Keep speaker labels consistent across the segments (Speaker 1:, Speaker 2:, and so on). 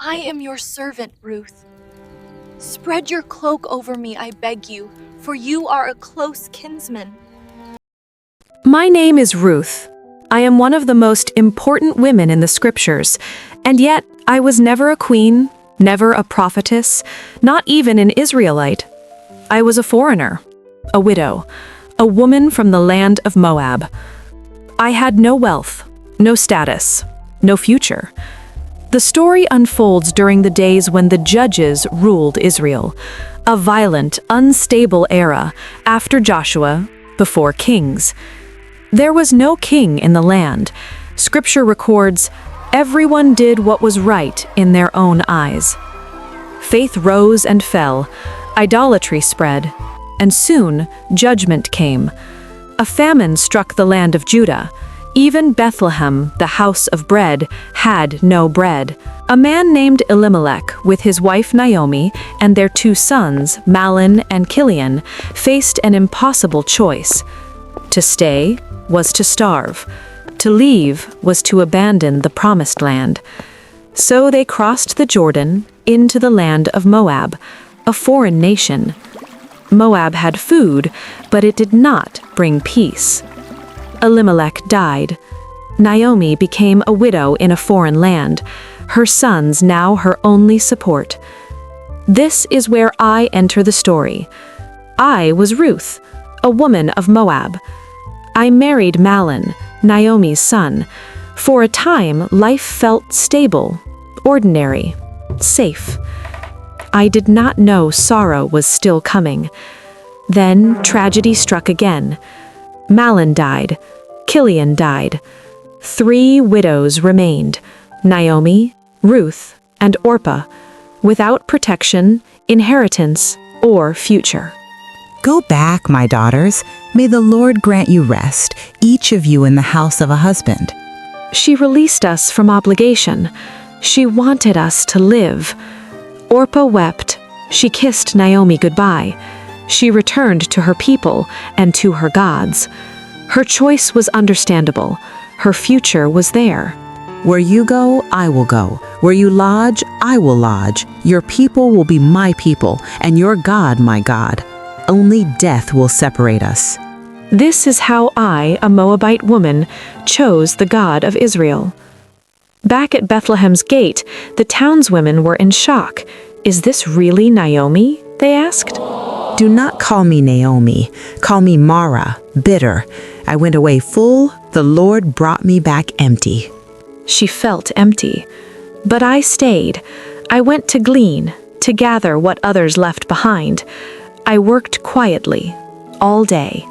Speaker 1: I am your servant, Ruth. Spread your cloak over me, I beg you, for you are a close kinsman.
Speaker 2: My name is Ruth. I am one of the most important women in the scriptures, and yet I was never a queen, never a prophetess, not even an Israelite. I was a foreigner, a widow, a woman from the land of Moab. I had no wealth, no status, no future. The story unfolds during the days when the judges ruled Israel, a violent, unstable era after Joshua, before kings. There was no king in the land. Scripture records, everyone did what was right in their own eyes. Faith rose and fell, idolatry spread, and soon judgment came. A famine struck the land of Judah. Even Bethlehem, the house of bread, had no bread. A man named Elimelech, with his wife Naomi and their two sons, Mahlon and Chilion, faced an impossible choice. To stay was to starve. To leave was to abandon the promised land. So they crossed the Jordan into the land of Moab, a foreign nation. Moab had food, but it did not bring peace. Elimelech died. Naomi became a widow in a foreign land, her sons now her only support. This is where I enter the story. I was Ruth, a woman of Moab. I married Mahlon, Naomi's son. For a time, life felt stable, ordinary, safe. I did not know sorrow was still coming. Then tragedy struck again. Mahlon died. Chilion died. 3 widows remained, Naomi, Ruth, and Orpah, without protection, inheritance, or future.
Speaker 3: Go back, my daughters. May the Lord grant you rest, each of you in the house of a husband.
Speaker 2: She released us from obligation. She wanted us to live. Orpah wept. She kissed Naomi goodbye. She returned to her people and to her gods. Her choice was understandable. Her future was there.
Speaker 3: Where you go, I will go. Where you lodge, I will lodge. Your people will be my people, and your God my God. Only death will separate us.
Speaker 2: This is how I, a Moabite woman, chose the God of Israel. Back at Bethlehem's gate, the townswomen were in shock. Is this really Naomi? They asked.
Speaker 3: Do not call me Naomi. Call me Mara, bitter. I went away full. The Lord brought me back empty.
Speaker 2: She felt empty. But I stayed. I went to glean, to gather what others left behind. I worked quietly, all day.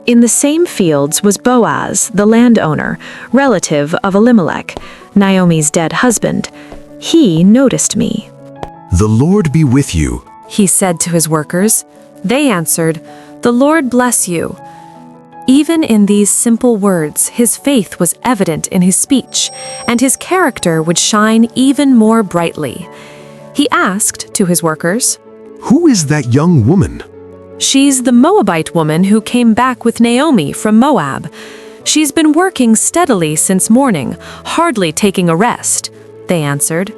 Speaker 2: In the same fields was Boaz, the landowner, relative of Elimelech, Naomi's dead husband. He noticed me.
Speaker 4: "The Lord be with you,"
Speaker 2: he said to his workers. They answered, "The Lord bless you." Even in these simple words, his faith was evident in his speech, and his character would shine even more brightly. He asked to his workers,
Speaker 4: "Who is that young woman?"
Speaker 2: "She's the Moabite woman who came back with Naomi from Moab. She's been working steadily since morning, hardly taking a rest," they answered.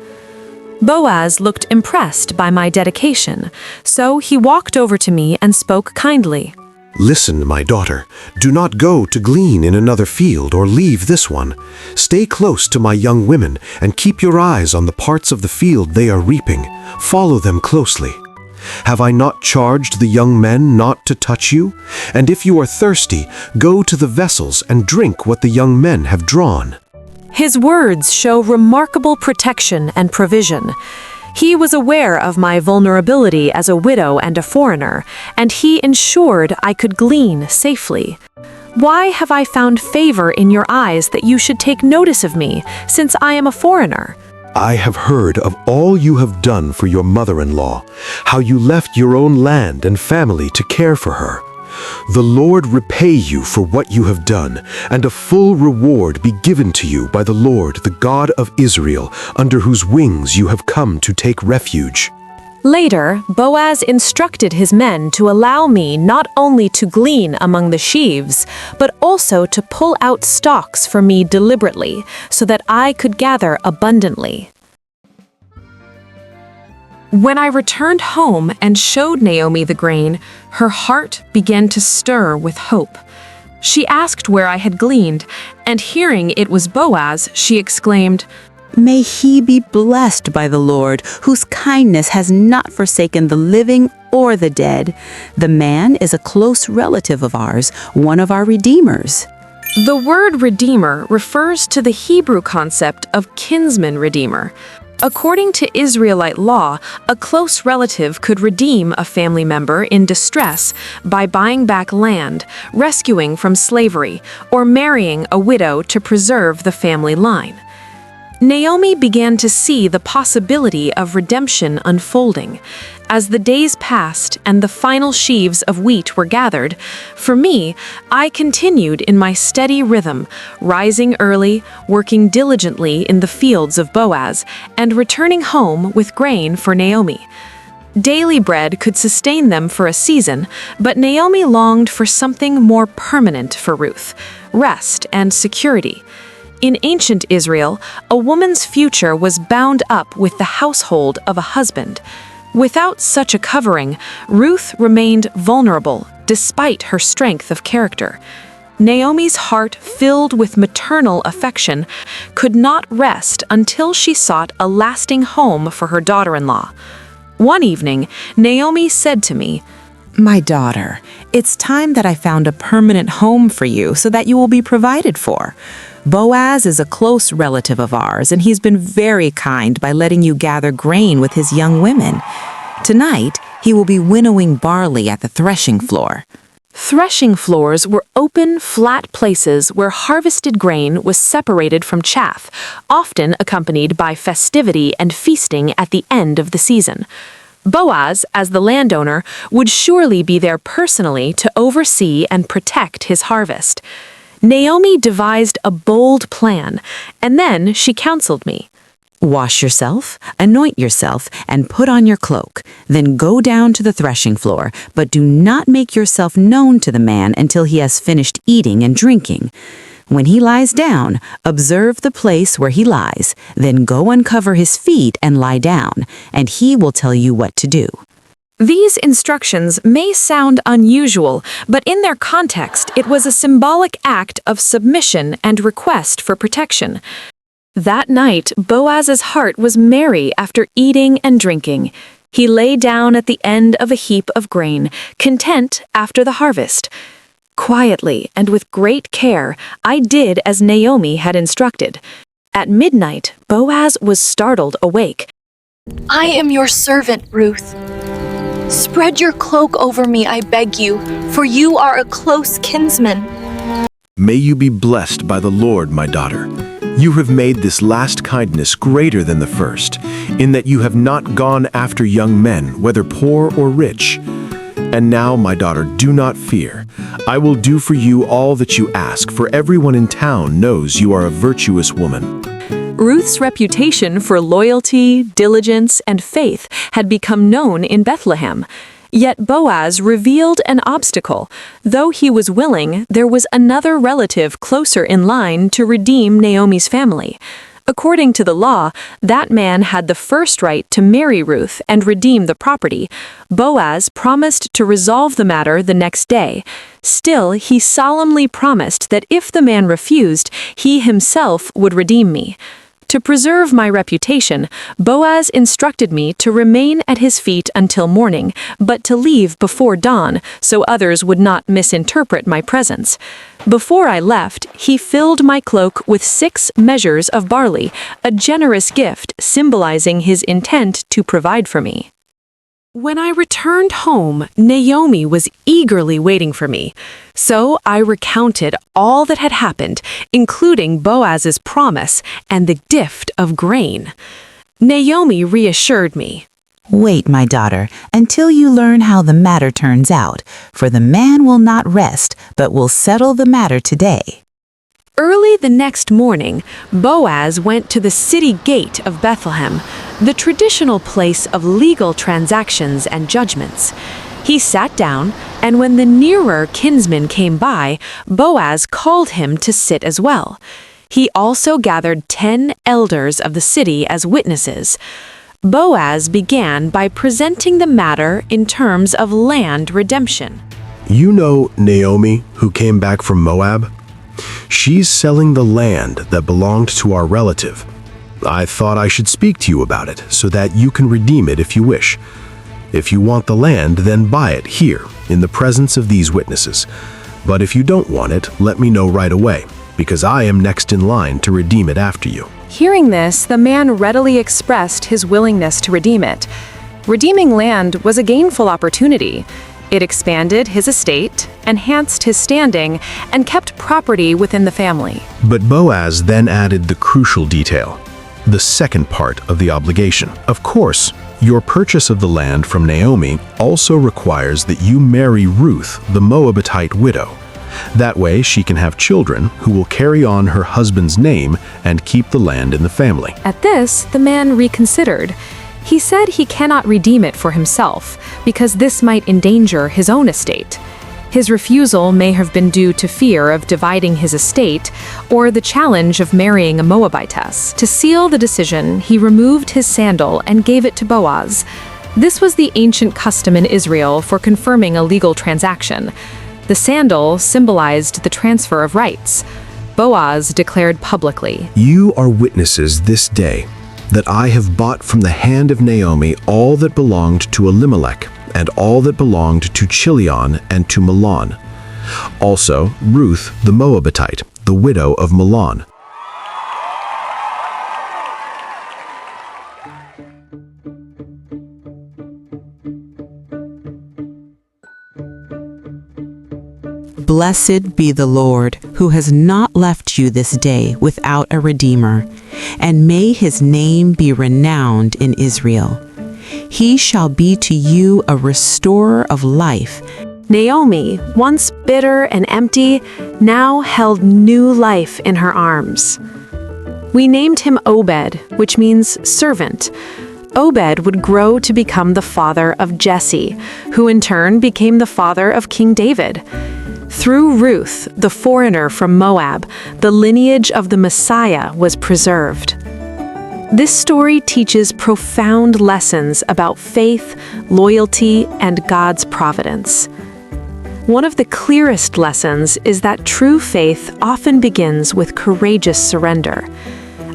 Speaker 2: Boaz looked impressed by my dedication, so he walked over to me and spoke kindly.
Speaker 4: "Listen, my daughter, do not go to glean in another field or leave this one. Stay close to my young women and keep your eyes on the parts of the field they are reaping. Follow them closely. Have I not charged the young men not to touch you? And if you are thirsty, go to the vessels and drink what the young men have drawn."
Speaker 2: His words show remarkable protection and provision. He was aware of my vulnerability as a widow and a foreigner, and he ensured I could glean safely. Why have I found favor in your eyes that you should take notice of me, since I am a foreigner?
Speaker 4: "I have heard of all you have done for your mother-in-law, how you left your own land and family to care for her. The Lord repay you for what you have done, and a full reward be given to you by the Lord, the God of Israel, under whose wings you have come to take refuge."
Speaker 2: Later, Boaz instructed his men to allow me not only to glean among the sheaves, but also to pull out stalks for me deliberately, so that I could gather abundantly. When I returned home and showed Naomi the grain, her heart began to stir with hope. She asked where I had gleaned, and hearing it was Boaz, she exclaimed,
Speaker 3: May he be blessed by the Lord, whose kindness has not forsaken the living or the dead. The man is a close relative of ours, one of our redeemers.
Speaker 2: The word redeemer refers to the Hebrew concept of kinsman redeemer. According to Israelite law, a close relative could redeem a family member in distress by buying back land, rescuing from slavery, or marrying a widow to preserve the family line. Naomi began to see the possibility of redemption unfolding. As the days passed and the final sheaves of wheat were gathered, for me, I continued in my steady rhythm, rising early, working diligently in the fields of Boaz, and returning home with grain for Naomi. Daily bread could sustain them for a season, but Naomi longed for something more permanent for Ruth: rest and security. In ancient Israel, a woman's future was bound up with the household of a husband. Without such a covering, Ruth remained vulnerable despite her strength of character. Naomi's heart, filled with maternal affection, could not rest until she sought a lasting home for her daughter-in-law. One evening, Naomi said to me,
Speaker 3: My daughter, it's time that I found a permanent home for you so that you will be provided for. Boaz is a close relative of ours, and he's been very kind by letting you gather grain with his young women. Tonight, he will be winnowing barley at the threshing floor.
Speaker 2: Threshing floors were open, flat places where harvested grain was separated from chaff, often accompanied by festivity and feasting at the end of the season. Boaz, as the landowner, would surely be there personally to oversee and protect his harvest. Naomi devised a bold plan, and then she counseled me.
Speaker 3: Wash yourself, anoint yourself, and put on your cloak. Then go down to the threshing floor, but do not make yourself known to the man until he has finished eating and drinking. When he lies down, observe the place where he lies, then go uncover his feet and lie down, and he will tell you what to do.
Speaker 2: These instructions may sound unusual, but in their context, it was a symbolic act of submission and request for protection. That night, Boaz's heart was merry after eating and drinking. He lay down at the end of a heap of grain, content after the harvest. Quietly and with great care, I did as Naomi had instructed. At midnight, Boaz was startled awake.
Speaker 1: I am your servant, Ruth. Spread your cloak over me, I beg you, for you are a close kinsman.
Speaker 5: May you be blessed by the Lord, my daughter. You have made this last kindness greater than the first, in that you have not gone after young men, whether poor or rich. And now, my daughter, do not fear. I will do for you all that you ask, for everyone in town knows you are a virtuous woman.
Speaker 2: Ruth's reputation for loyalty, diligence, and faith had become known in Bethlehem. Yet Boaz revealed an obstacle. Though he was willing, there was another relative closer in line to redeem Naomi's family. According to the law, that man had the first right to marry Ruth and redeem the property. Boaz promised to resolve the matter the next day. Still, he solemnly promised that if the man refused, he himself would redeem me. To preserve my reputation, Boaz instructed me to remain at his feet until morning, but to leave before dawn so others would not misinterpret my presence. Before I left, he filled my cloak with 6 measures of barley, a generous gift symbolizing his intent to provide for me. When I returned home, Naomi was eagerly waiting for me. So I recounted all that had happened, including Boaz's promise and the gift of grain. Naomi reassured me.
Speaker 3: Wait, my daughter, until you learn how the matter turns out, for the man will not rest, but will settle the matter today.
Speaker 2: Early the next morning, Boaz went to the city gate of Bethlehem, the traditional place of legal transactions and judgments. He sat down, and when the nearer kinsman came by, Boaz called him to sit as well. He also gathered 10 elders of the city as witnesses. Boaz began by presenting the matter in terms of land redemption.
Speaker 5: You know Naomi, who came back from Moab? She's selling the land that belonged to our relative. I thought I should speak to you about it so that you can redeem it if you wish. If you want the land, then buy it here, in the presence of these witnesses. But if you don't want it, let me know right away, because I am next in line to redeem it after you.
Speaker 2: Hearing this, the man readily expressed his willingness to redeem it. Redeeming land was a gainful opportunity. It expanded his estate, enhanced his standing, and kept property within the family.
Speaker 5: But Boaz then added the crucial detail, the second part of the obligation. Of course, your purchase of the land from Naomi also requires that you marry Ruth, the Moabitite widow. That way, she can have children who will carry on her husband's name and keep the land in the family.
Speaker 2: At this, the man reconsidered. He said he cannot redeem it for himself, because this might endanger his own estate. His refusal may have been due to fear of dividing his estate or the challenge of marrying a Moabitess. To seal the decision, he removed his sandal and gave it to Boaz. This was the ancient custom in Israel for confirming a legal transaction. The sandal symbolized the transfer of rights. Boaz declared publicly,
Speaker 5: You are witnesses this day that I have bought from the hand of Naomi all that belonged to Elimelech, and all that belonged to Chilion and to Mahlon. Also Ruth the Moabitite, the widow of Mahlon.
Speaker 3: Blessed be the Lord, who has not left you this day without a Redeemer, and may his name be renowned in Israel. He shall be to you a restorer of life.
Speaker 2: Naomi, once bitter and empty, now held new life in her arms. We named him Obed, which means servant. Obed would grow to become the father of Jesse, who in turn became the father of King David. Through Ruth, the foreigner from Moab, the lineage of the Messiah was preserved. This story teaches profound lessons about faith, loyalty, and God's providence. One of the clearest lessons is that true faith often begins with courageous surrender.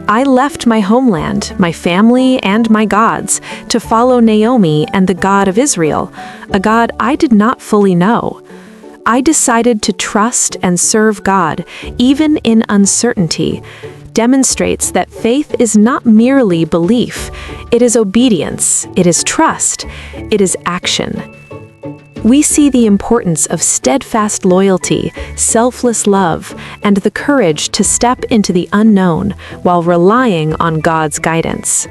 Speaker 2: I left my homeland, my family, and my gods to follow Naomi and the God of Israel, a God I did not fully know. I decided to trust and serve God, even in uncertainty, demonstrates that faith is not merely belief. It is obedience, it is trust, it is action. We see the importance of steadfast loyalty, selfless love, and the courage to step into the unknown while relying on God's guidance.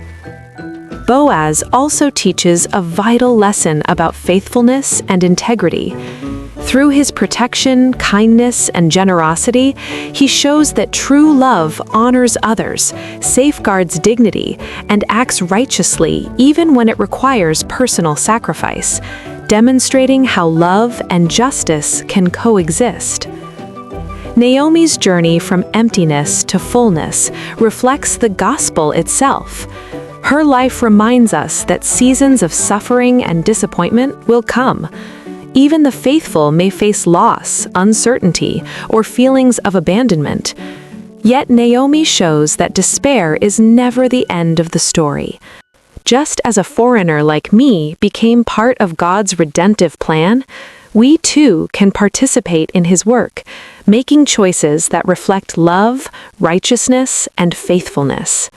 Speaker 2: Boaz also teaches a vital lesson about faithfulness and integrity. Through his protection, kindness, and generosity, he shows that true love honors others, safeguards dignity, and acts righteously even when it requires personal sacrifice, demonstrating how love and justice can coexist. Naomi's journey from emptiness to fullness reflects the gospel itself. Her life reminds us that seasons of suffering and disappointment will come. Even the faithful may face loss, uncertainty, or feelings of abandonment. Yet Naomi shows that despair is never the end of the story. Just as a foreigner like me became part of God's redemptive plan, we too can participate in his work, making choices that reflect love, righteousness, and faithfulness.